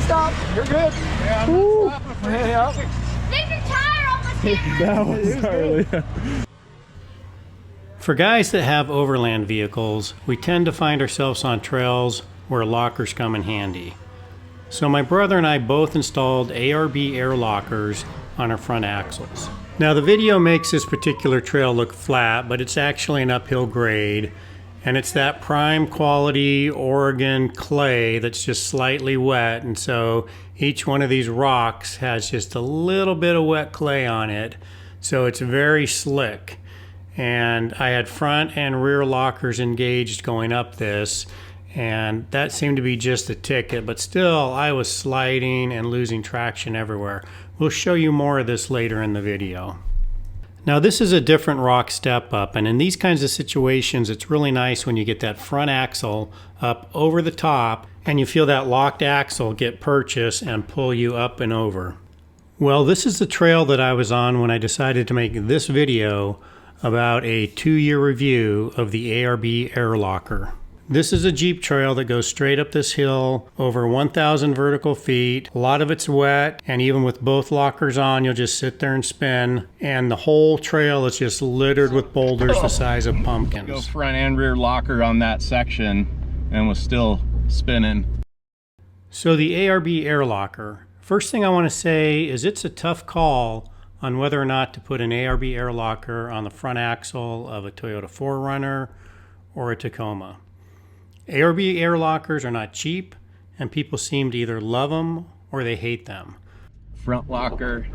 stop. You're good. Yeah, I'm not stopping. Hey, up. Leave your tire on the That was gnarly. For guys that have overland vehicles, we tend to find ourselves on trails where lockers come in handy. So my brother and I both installed ARB Air Lockers on our front axles. Now the video makes this particular trail look flat, but it's actually an uphill grade, and it's that prime quality Oregon clay that's just slightly wet, and so each one of these rocks has just a little bit of wet clay on it, so it's very slick. And I had front and rear lockers engaged going up this, and that seemed to be just a ticket, but still I was sliding and losing traction everywhere. We'll show you more of this later in the video. Now this is a different rock step up, and in these kinds of situations it's really nice when you get that front axle up over the top and you feel that locked axle get purchase and pull you up and over. Well, this is the trail that I was on when I decided to make this video about a 2-year review of the ARB Air Locker. This is a Jeep trail that goes straight up this hill over 1,000 vertical feet. A lot of it's wet, and even with both lockers on, you'll just sit there and spin. And the whole trail is just littered with boulders the size of pumpkins. Go front and rear locker on that section and was still spinning. So the ARB Air Locker. First thing I want to say is it's a tough call on whether or not to put an ARB Air Locker on the front axle of a Toyota 4Runner or a Tacoma. ARB Air Lockers are not cheap, and people seem to either love them or they hate them. Front locker.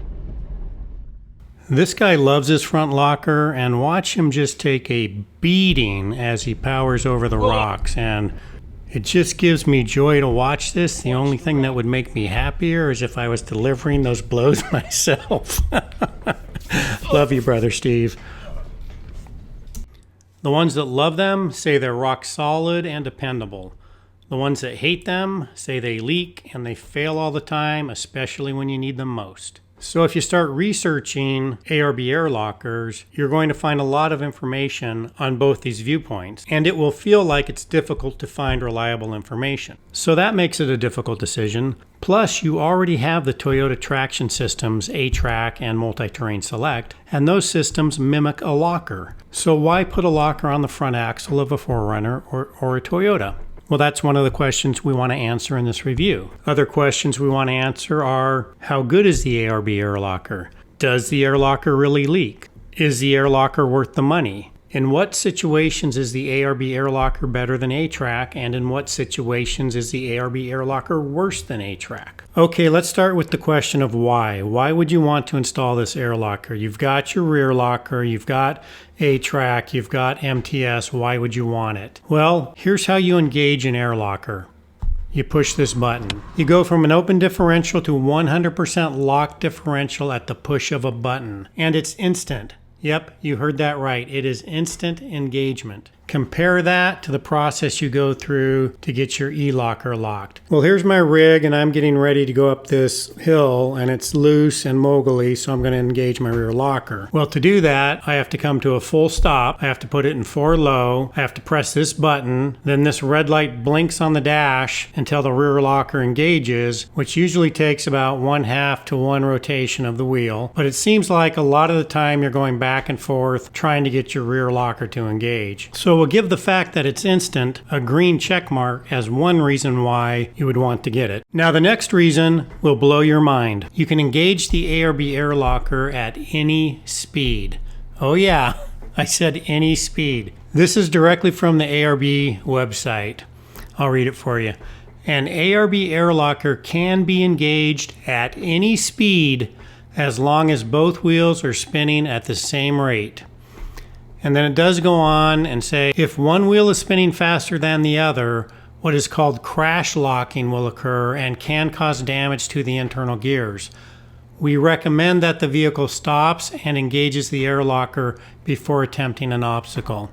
This guy loves his front locker, and watch him just take a beating as he powers over the rocks, and it just gives me joy to watch this. The only thing that would make me happier is if I was delivering those blows myself. Love you, brother Steve. The ones that love them say they're rock solid and dependable. The ones that hate them say they leak and they fail all the time, especially when you need them most. So if you start researching ARB Air Lockers, you're going to find a lot of information on both these viewpoints, and it will feel like it's difficult to find reliable information. So that makes it a difficult decision. Plus, you already have the Toyota traction systems A-trac and Multi-Terrain Select, and those systems mimic a locker. So why put a locker on the front axle of a 4Runner or a Toyota? Well, that's one of the questions we want to answer in this review. Other questions we want to answer are, how good is the ARB Air Locker? Does the Air Locker really leak? Is the Air Locker worth the money? In what situations is the ARB Air Locker better than A-trac, and in what situations is the ARB Air Locker worse than A-trac? Okay, let's start with the question of why. Why would you want to install this Air Locker? You've got your rear locker, you've got A-trac, you've got MTS. Why would you want it? Well, here's how you engage an Air Locker. You push this button. You go from an open differential to 100% locked differential at the push of a button, and it's instant. Yep, you heard that right. It is instant engagement. Compare that to the process you go through to get your E-locker locked. Well, here's my rig, and I'm getting ready to go up this hill, and it's loose and moguly, so I'm going to engage my rear locker. Well, to do that, I have to come to a full stop. I have to put it in 4 low. I have to press this button. Then this red light blinks on the dash until the rear locker engages, which usually takes about 1/2 to 1 rotation of the wheel. But it seems like a lot of the time you're going back and forth trying to get your rear locker to engage. So we'll give the fact that it's instant a green check mark as one reason why you would want to get it. Now the next reason will blow your mind. You can engage the ARB Air Locker at any speed. Oh yeah, I said any speed. This is directly from the ARB website. I'll read it for you. An ARB Air Locker can be engaged at any speed as long as both wheels are spinning at the same rate. And then it does go on and say, if one wheel is spinning faster than the other, what is called crash locking will occur and can cause damage to the internal gears. We recommend that the vehicle stops and engages the air locker before attempting an obstacle.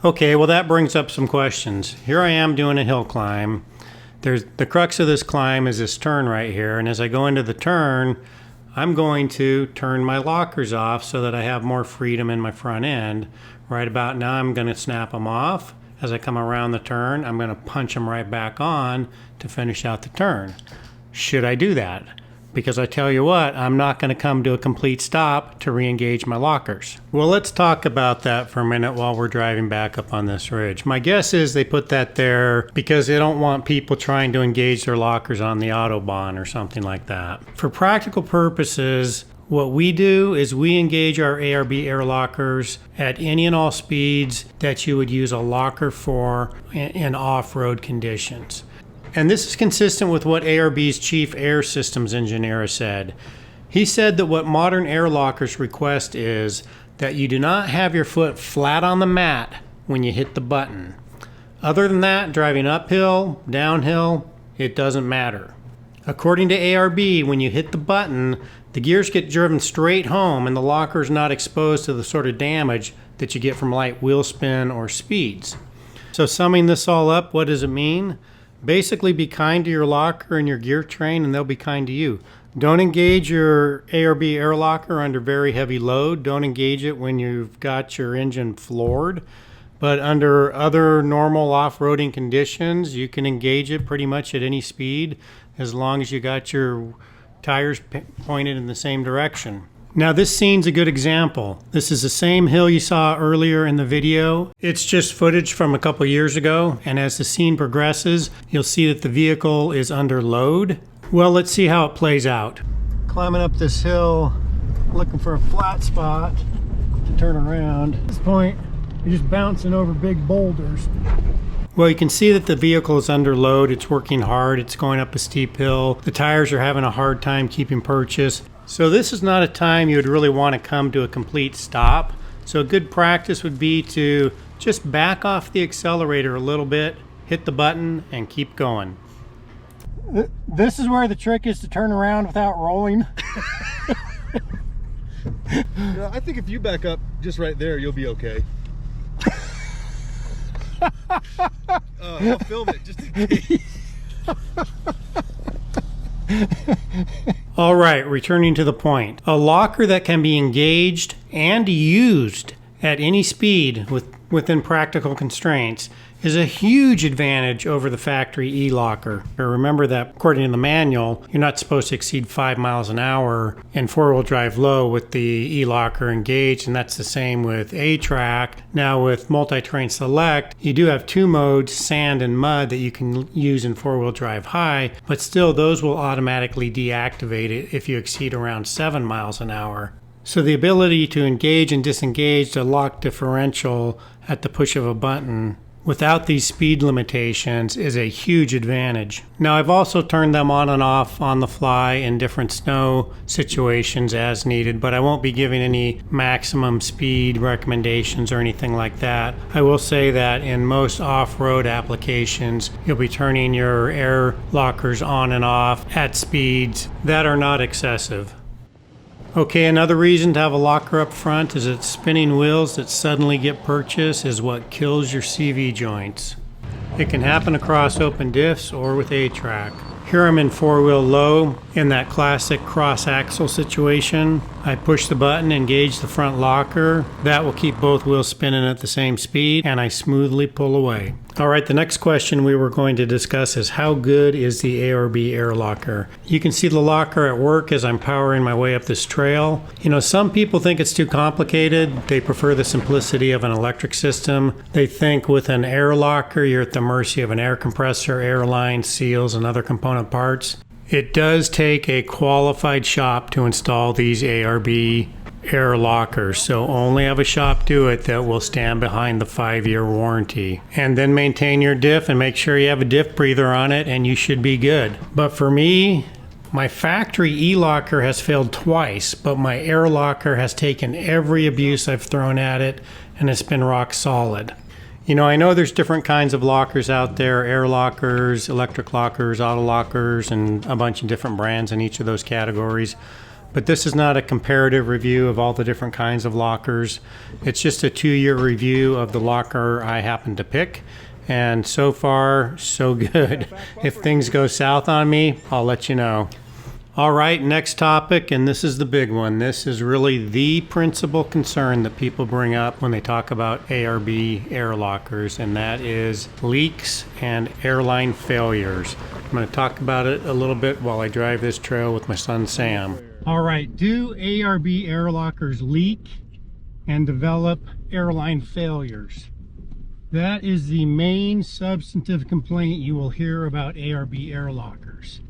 Okay, well that brings up some questions. Here I am doing a hill climb. The crux of this climb is this turn right here, and as I go into the turn, I'm going to turn my lockers off so that I have more freedom in my front end. Right about now, I'm going to snap them off. As I come around the turn, I'm going to punch them right back on to finish out the turn. Should I do that? Because I tell you what, I'm not going to come to a complete stop to re-engage my lockers. Well, let's talk about that for a minute while we're driving back up on this ridge. My guess is they put that there because they don't want people trying to engage their lockers on the Autobahn or something like that. For practical purposes, what we do is we engage our ARB Air Lockers at any and all speeds that you would use a locker for in off-road conditions. And this is consistent with what ARB's chief air systems engineer has said. He said that what modern air lockers request is that you do not have your foot flat on the mat when you hit the button. Other than that, driving uphill, downhill, it doesn't matter. According to ARB, when you hit the button, the gears get driven straight home and the locker is not exposed to the sort of damage that you get from light wheel spin or speeds. So summing this all up, what does it mean? Basically, be kind to your locker and your gear train, and they'll be kind to you. Don't engage your ARB Air Locker under very heavy load. Don't engage it when you've got your engine floored. But under other normal off-roading conditions, you can engage it pretty much at any speed as long as you got your tires pointed in the same direction. Now this scene's a good example. This is the same hill you saw earlier in the video. It's just footage from a couple years ago, and as the scene progresses, you'll see that the vehicle is under load. Well, let's see how it plays out. Climbing up this hill, looking for a flat spot to turn around. At this point, you're just bouncing over big boulders. Well, you can see that the vehicle is under load. It's working hard. It's going up a steep hill. The tires are having a hard time keeping purchase. So this is not a time you would really want to come to a complete stop. So a good practice would be to just back off the accelerator a little bit, hit the button, and keep going. This is where the trick is to turn around without rolling. Yeah, I think if you back up just right there, you'll be okay. I'll film it just in case. All right, returning to the point. A locker that can be engaged and used at any speed within practical constraints is a huge advantage over the factory E-Locker. Remember that according to the manual, you're not supposed to exceed 5 miles an hour in four-wheel drive low with the E-Locker engaged, and that's the same with A-trac. Now with multi-terrain select, you do have two modes, sand and mud, that you can use in four-wheel drive high, but still those will automatically deactivate it if you exceed around 7 miles an hour. So the ability to engage and disengage the lock differential at the push of a button without these speed limitations is a huge advantage. Now I've also turned them on and off on the fly in different snow situations as needed, but I won't be giving any maximum speed recommendations or anything like that. I will say that in most off-road applications, you'll be turning your air lockers on and off at speeds that are not excessive. Okay, another reason to have a locker up front is that spinning wheels that suddenly get purchased is what kills your CV joints. It can happen across open diffs or with A-trac. Here I'm in four-wheel low in that classic cross-axle situation. I push the button, engage the front locker. That will keep both wheels spinning at the same speed, and I smoothly pull away. All right, the next question we were going to discuss is how good is the ARB Air Locker? You can see the locker at work as I'm powering my way up this trail. You know, some people think it's too complicated. They prefer the simplicity of an electric system. They think with an air locker, you're at the mercy of an air compressor, airline, seals, and other component parts. It does take a qualified shop to install these ARB Air Lockers, so only have a shop do it that will stand behind the 5-year warranty. And then maintain your diff and make sure you have a diff breather on it and you should be good. But for me, my factory E-Locker has failed twice, but my Air Locker has taken every abuse I've thrown at it and it's been rock solid. You know, I know there's different kinds of lockers out there, air lockers, electric lockers, auto lockers, and a bunch of different brands in each of those categories. But this is not a comparative review of all the different kinds of lockers. It's just a 2-year review of the locker I happened to pick. And so far, so good. If things go south on me, I'll let you know. All right, next topic, and this is the big one. This is really the principal concern that people bring up when they talk about ARB air lockers, and that is leaks and airline failures. I'm going to talk about it a little bit while I drive this trail with my son Sam. All right, do ARB air lockers leak and develop airline failures? That is the main substantive complaint you will hear about ARB air lockers.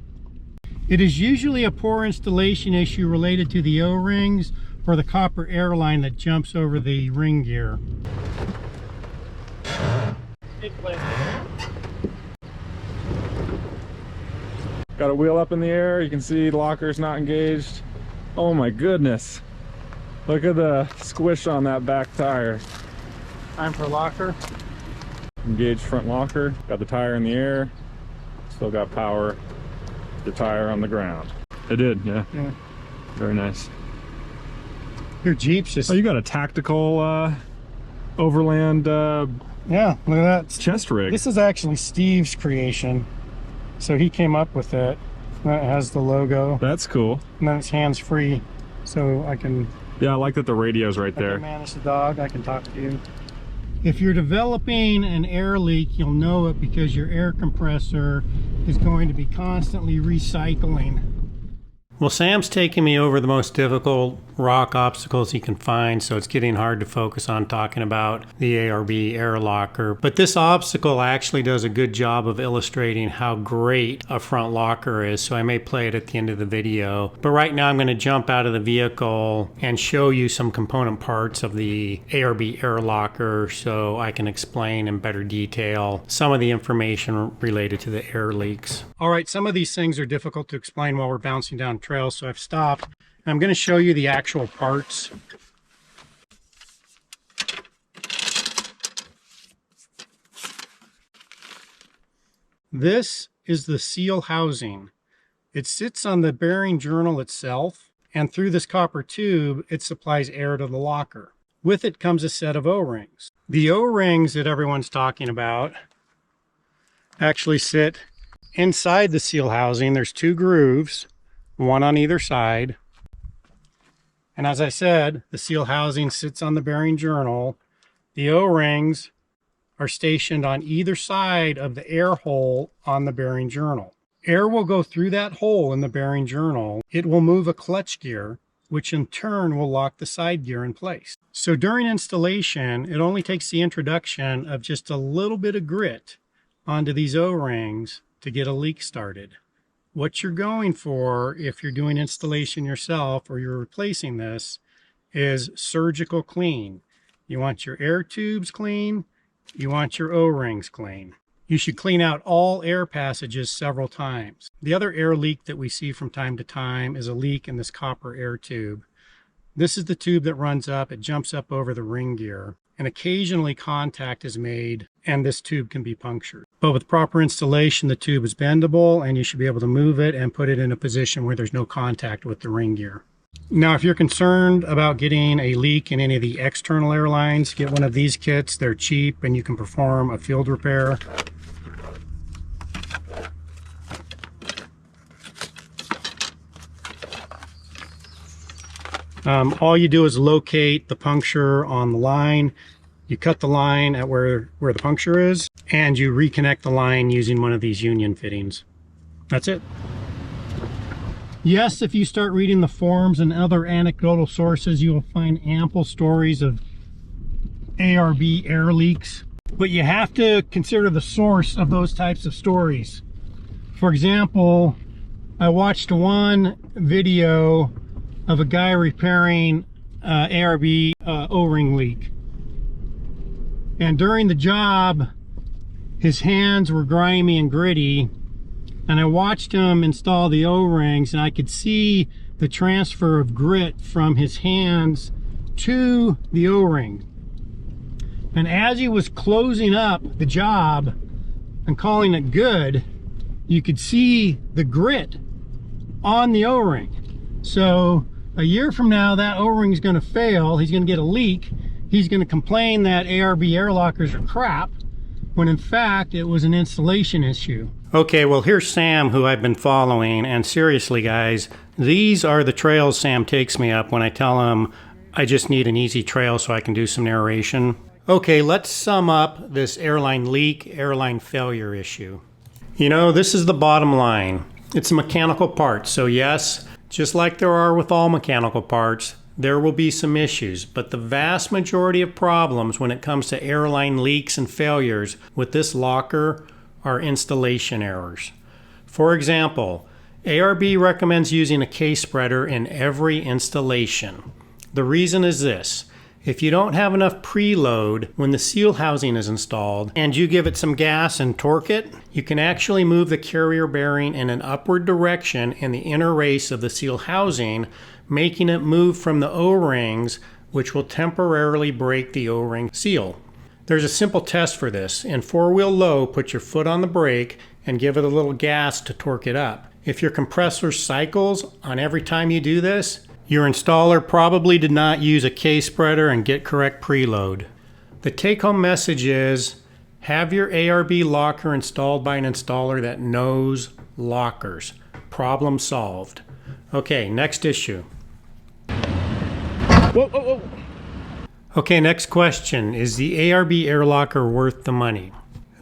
It is usually a poor installation issue related to the O-rings or the copper airline that jumps over the ring gear. Got a wheel up in the air, you can see the locker's not engaged. Oh my goodness. Look at the squish on that back tire. Time for locker. Engaged front locker, got the tire in the air, still got power. The tire on the ground. It did, yeah. Very nice. Your Jeep's just... Oh, you got a tactical Overland yeah, look at that. chest rig. This is actually Steve's creation. So he came up with it. That has the logo. That's cool. And then it's hands-free, so I can... Yeah, I like that the radio's right I there. can manage the dog, I can talk to you. If you're developing an air leak, you'll know it because your air compressor is going to be constantly recycling. Well, Sam's taking me over the most difficult rock obstacles he can find, so it's getting hard to focus on talking about the ARB Air Locker. But this obstacle actually does a good job of illustrating how great a front locker is, so I may play it at the end of the video. But right now I'm going to jump out of the vehicle and show you some component parts of the ARB Air Locker so I can explain in better detail some of the information related to the air leaks. All right, some of these things are difficult to explain while we're bouncing down trails, so I've stopped. I'm going to show you the actual parts. This is the seal housing. It sits on the bearing journal itself, and through this copper tube, it supplies air to the locker. With it comes a set of O-rings. The O-rings that everyone's talking about actually sit inside the seal housing. There's two grooves, one on either side. And as I said, the seal housing sits on the bearing journal. The O-rings are stationed on either side of the air hole on the bearing journal. Air will go through that hole in the bearing journal. It will move a clutch gear, which in turn will lock the side gear in place. So during installation, it only takes the introduction of just a little bit of grit onto these O-rings to get a leak started. What you're going for if you're doing installation yourself or you're replacing this is surgical clean. You want your air tubes clean, you want your O-rings clean. You should clean out all air passages several times. The other air leak that we see from time to time is a leak in this copper air tube. This is the tube that runs up, it jumps up over the ring gear, and occasionally contact is made and this tube can be punctured. But with proper installation, the tube is bendable and you should be able to move it and put it in a position where there's no contact with the ring gear. Now, if you're concerned about getting a leak in any of the external airlines, get one of these kits. They're cheap and you can perform a field repair. All you do is locate the puncture on the line. You cut the line at where the puncture is, and you reconnect the line using one of these union fittings. That's it. Yes, if you start reading the forums and other anecdotal sources, you will find ample stories of ARB air leaks, but you have to consider the source of those types of stories. For example, I watched one video of a guy repairing ARB O-ring leak. And during the job, his hands were grimy and gritty, and I watched him install the O-rings, and I could see the transfer of grit from his hands to the O-ring. And as he was closing up the job and calling it good, you could see the grit on the O-ring. So a year from now, that O-ring is going to fail. He's going to get a leak. He's going to complain that ARB air lockers are crap, when in fact it was an installation issue. Okay, well here's Sam, who I've been following, and seriously guys, these are the trails Sam takes me up when I tell him I just need an easy trail so I can do some narration. Okay, let's sum up this airline leak, airline failure issue. You know, this is the bottom line. It's a mechanical part, so yes, just like there are with all mechanical parts, there will be some issues, but the vast majority of problems when it comes to airline leaks and failures with this locker are installation errors. For example, ARB recommends using a case spreader in every installation. The reason is this: if you don't have enough preload when the seal housing is installed and you give it some gas and torque it, you can actually move the carrier bearing in an upward direction in the inner race of the seal housing, making it move from the O-rings, which will temporarily break the O-ring seal. There's a simple test for this. In four-wheel low, put your foot on the brake and give it a little gas to torque it up. If your compressor cycles on every time you do this, your installer probably did not use a case spreader and get correct preload. The take-home message is, have your ARB locker installed by an installer that knows lockers. Problem solved. Okay, next issue. Whoa, whoa, whoa. Okay, next question. Is the ARB Air Locker worth the money?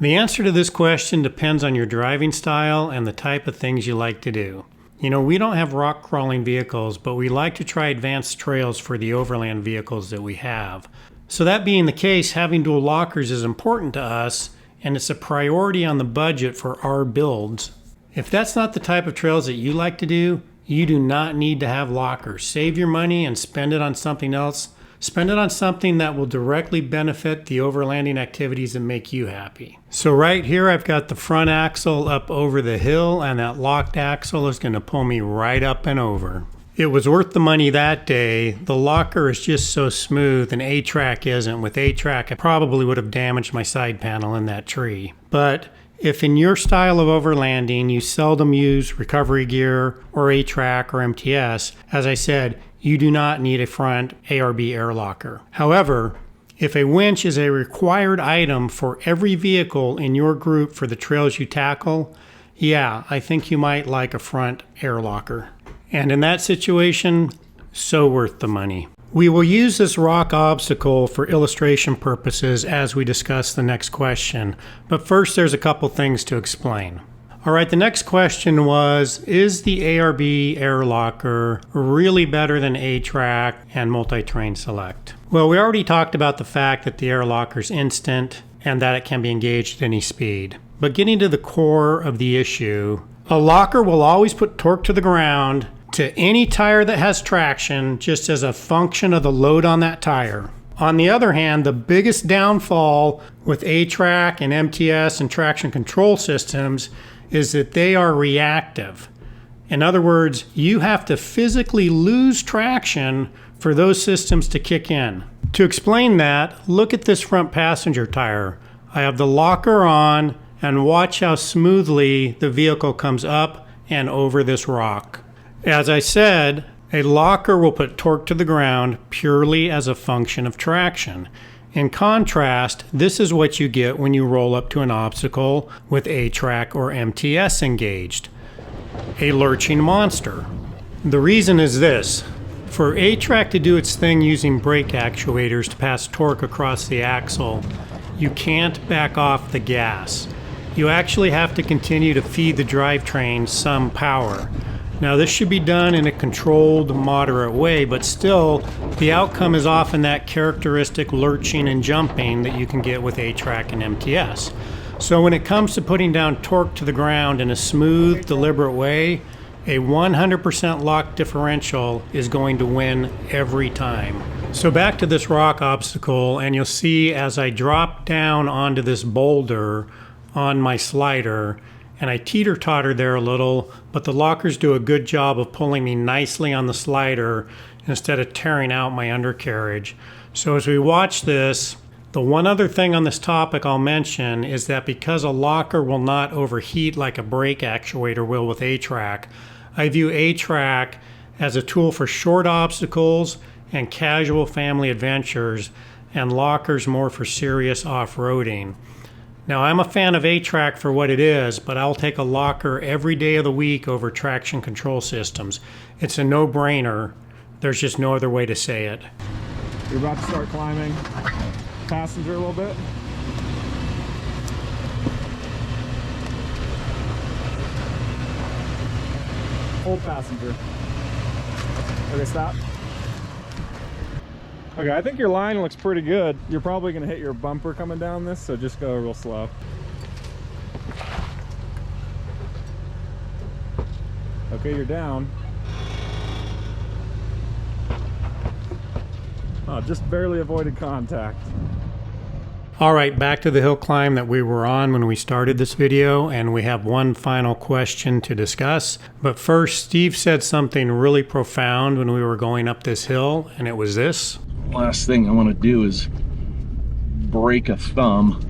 The answer to this question depends on your driving style and the type of things you like to do. You know, we don't have rock crawling vehicles, but we like to try advanced trails for the overland vehicles that we have. So that being the case, having dual lockers is important to us, and it's a priority on the budget for our builds. If that's not the type of trails that you like to do, you do not need to have lockers. Save your money and spend it on something else. Spend it on something that will directly benefit the overlanding activities that make you happy. So right here I've got the front axle up over the hill, and that locked axle is going to pull me right up and over. It was worth the money that day. The locker is just so smooth, and A-trac isn't. With A-trac I probably would have damaged my side panel in that tree. But if in your style of overlanding you seldom use recovery gear or A-trac or MTS, as I said, you do not need a front ARB Air Locker. However, if a winch is a required item for every vehicle in your group for the trails you tackle, yeah, I think you might like a front Air Locker. And in that situation, so worth the money. We will use this rock obstacle for illustration purposes as we discuss the next question, but first there's a couple things to explain. All right, the next question was, is the ARB Air Locker really better than A-trac and multi-terrain select? Well, we already talked about the fact that the Air Locker is instant and that it can be engaged at any speed. But getting to the core of the issue, a locker will always put torque to the ground to any tire that has traction just as a function of the load on that tire. On the other hand, the biggest downfall with A-trac and MTS and traction control systems is that they are reactive. In other words, you have to physically lose traction for those systems to kick in. To explain that, look at this front passenger tire. I have the locker on, and watch how smoothly the vehicle comes up and over this rock. As I said, a locker will put torque to the ground purely as a function of traction. In contrast, this is what you get when you roll up to an obstacle with A-trac or MTS engaged: a lurching monster. The reason is this: for A-trac to do its thing using brake actuators to pass torque across the axle, you can't back off the gas. You actually have to continue to feed the drivetrain some power. Now this should be done in a controlled, moderate way, but still, the outcome is often that characteristic lurching and jumping that you can get with A-trac and MTS. So when it comes to putting down torque to the ground in a smooth, deliberate way, a 100% lock differential is going to win every time. So back to this rock obstacle, and you'll see as I drop down onto this boulder on my slider, and I teeter-totter there a little, but the lockers do a good job of pulling me nicely on the slider instead of tearing out my undercarriage. So as we watch this, the one other thing on this topic I'll mention is that because a locker will not overheat like a brake actuator will with A-trac, I view A-trac as a tool for short obstacles and casual family adventures, and lockers more for serious off-roading. Now, I'm a fan of A-trac for what it is, but I'll take a locker every day of the week over traction control systems. It's a no-brainer. There's just no other way to say it. You're about to start climbing passenger a little bit. Hold passenger. Okay, stop. Okay, I think your line looks pretty good. You're probably gonna hit your bumper coming down this, so just go real slow. Okay, you're down. Oh, just barely avoided contact. All right, back to the hill climb that we were on when we started this video, and we have one final question to discuss. But first, Steve said something really profound when we were going up this hill, and it was this. Last thing I want to do is break a thumb.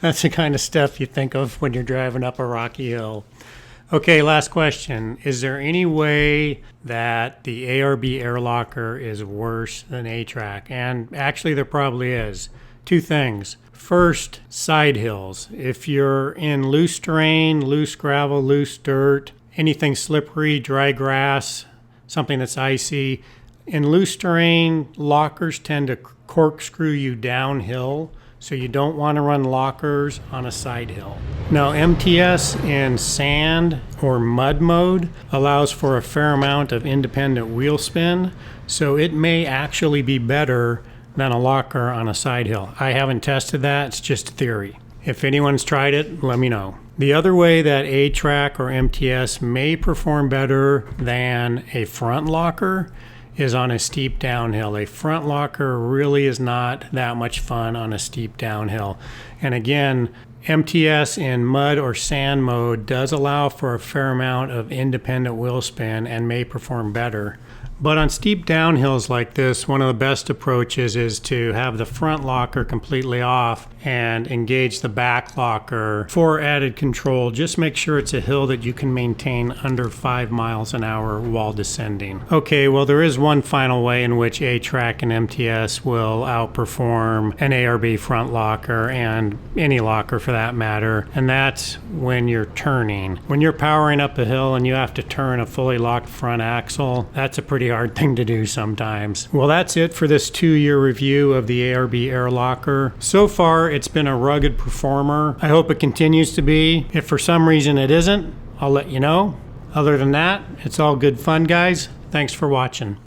That's the kind of stuff you think of when you're driving up a rocky hill. Okay, last question. Is there any way that the ARB Air Locker is worse than A-trac? And actually there probably is. Two things. First, side hills. If you're in loose terrain, loose gravel, loose dirt, anything slippery, dry grass, something that's icy, in loose terrain, lockers tend to corkscrew you downhill. So you don't want to run lockers on a side hill. Now, MTS in sand or mud mode allows for a fair amount of independent wheel spin, so it may actually be better than a locker on a side hill. I haven't tested that, it's just theory. If anyone's tried it, let me know. The other way that A-trac or MTS may perform better than a front locker is on a steep downhill. A front locker really is not that much fun on a steep downhill. And again, MTS in mud or sand mode does allow for a fair amount of independent wheel spin and may perform better. But on steep downhills like this, one of the best approaches is to have the front locker completely off and engage the back locker for added control. Just make sure it's a hill that you can maintain under 5 miles an hour while descending. Okay, well there is one final way in which A-trac and MTS will outperform an ARB front locker and any locker for that matter, and that's when you're turning. When you're powering up a hill and you have to turn a fully locked front axle, that's a pretty hard thing to do sometimes. Well, that's it for this 2-year review of the ARB Air Locker. So far, it's been a rugged performer. I hope it continues to be. If for some reason it isn't, I'll let you know. Other than that, it's all good fun, guys. Thanks for watching.